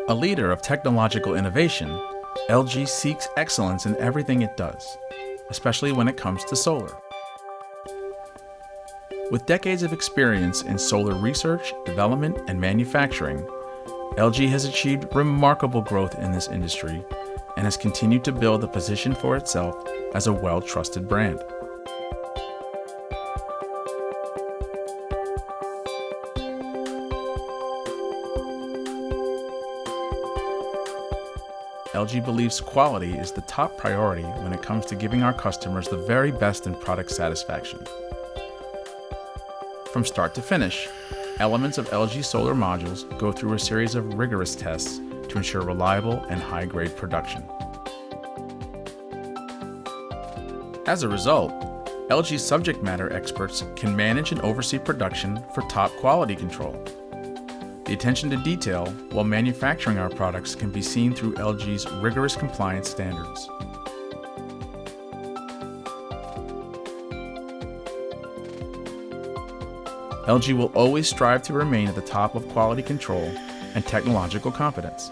A leader of technological innovation, LG seeks excellence in everything it does, especially when it comes to solar. With decades of experience in solar research, development, and manufacturing, LG has achieved remarkable growth in this industry and has continued to build a position for itself as a well-trusted brand. LG believes quality is the top priority when it comes to giving our customers the very best in product satisfaction. From start to finish, elements of LG solar modules go through a series of rigorous tests to ensure reliable and high-grade production. As a result, LG subject matter experts can manage and oversee production for top quality control. The attention to detail while manufacturing our products can be seen through LG's rigorous compliance standards. LG will always strive to remain at the top of quality control and technological competence.